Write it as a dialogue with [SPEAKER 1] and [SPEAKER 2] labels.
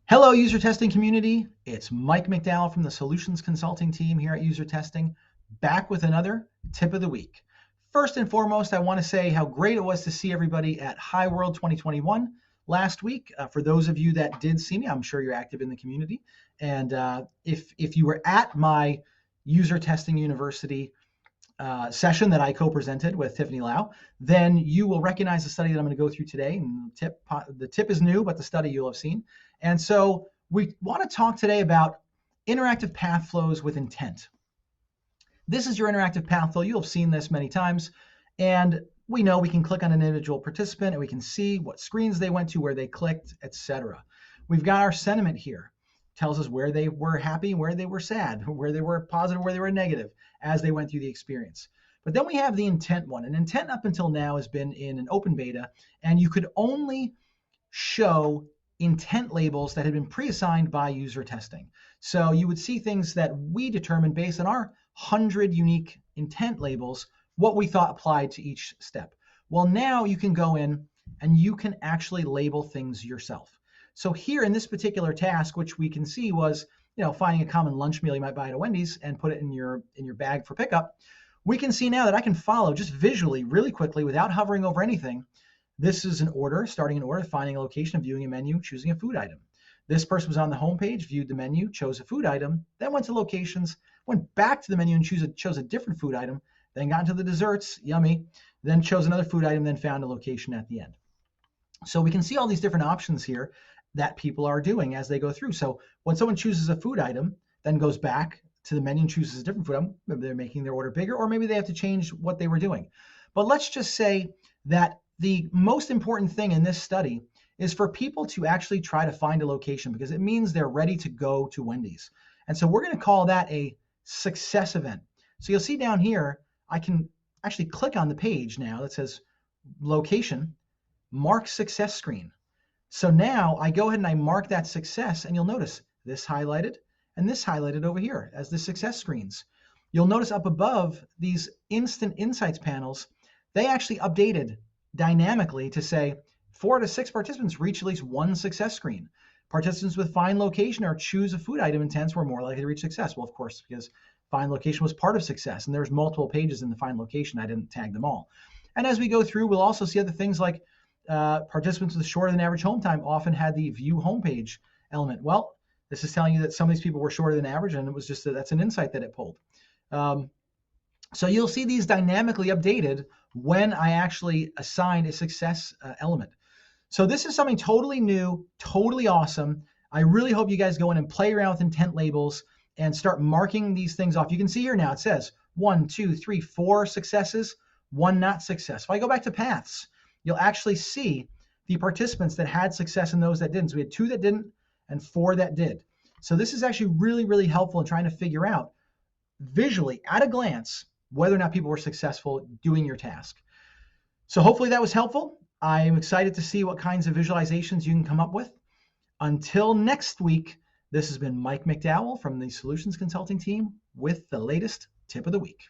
[SPEAKER 1] Hello, user testing community. It's Mike McDowell from the Solutions Consulting team here at User Testing, back with another tip of the week. First and foremost, I want to say how great it was to see everybody at High World 2021 last week. For those of you that did see me, I'm sure you're active in the community. And if you were at my User Testing University session that I co-presented with Tiffany Lau, then you will recognize the study that I'm going to go through today. And the tip is new, but the study you'll have seen. And so we want to talk today about interactive path flows with intent. This is your interactive path flow. You'll have seen this many times. And we know we can click on an individual participant and we can see what screens they went to, where they clicked, etc. We've got our sentiment here. Tells us where they were happy, where they were sad, where they were positive, where they were negative as they went through the experience. But then we have the intent one. And intent up until now has been in an open beta, and you could only show intent labels that had been pre-assigned by user testing. So you would see things that we determined based on our 100 unique intent labels, what we thought applied to each step. Well, now you can go in and you can actually label things yourself. So here in this particular task, which we can see was, finding a common lunch meal you might buy at a Wendy's and put it in your bag for pickup, we can see now that I can follow just visually, really quickly, without hovering over anything. This is an order, starting an order, finding a location, viewing a menu, choosing a food item. This person was on the home page, viewed the menu, chose a food item, then went to locations, went back to the menu and chose a different food item, then got into the desserts, yummy, then chose another food item, then found a location at the end. So we can see all these different options here that people are doing as they go through. So when someone chooses a food item, then goes back to the menu and chooses a different food item, maybe they're making their order bigger, or maybe they have to change what they were doing. But let's just say that the most important thing in this study is for people to actually try to find a location, because it means they're ready to go to Wendy's. And so we're going to call that a success event. So you'll see down here, I can actually click on the page now that says location, mark success screen. So now I go ahead and I mark that success, and you'll notice this highlighted and this highlighted over here as the success screens. You'll notice up above these instant insights panels, they actually updated dynamically to say 4 to 6 participants reach at least one success screen. Participants with find location or choose a food item intents were more likely to reach success. Well, of course, because find location was part of success, and there's multiple pages in the find location. I didn't tag them all. And as we go through, we'll also see other things like participants with shorter than average home time often had the view homepage element. Well, this is telling you that some of these people were shorter than average, and it was just that's an insight that it pulled. So you'll see these dynamically updated when I actually assigned a success element. So this is something totally new, totally awesome. I really hope you guys go in and play around with intent labels and start marking these things off. You can see here now it says 1, 2, 3, 4 successes, 1 not success. If I go back to paths, you'll actually see the participants that had success and those that didn't. So we had 2 that didn't and 4 that did. So this is actually really, really helpful in trying to figure out visually at a glance whether or not people were successful doing your task. So hopefully that was helpful. I'm excited to see what kinds of visualizations you can come up with. Until next week, this has been Mike McDowell from the Solutions Consulting team with the latest tip of the week.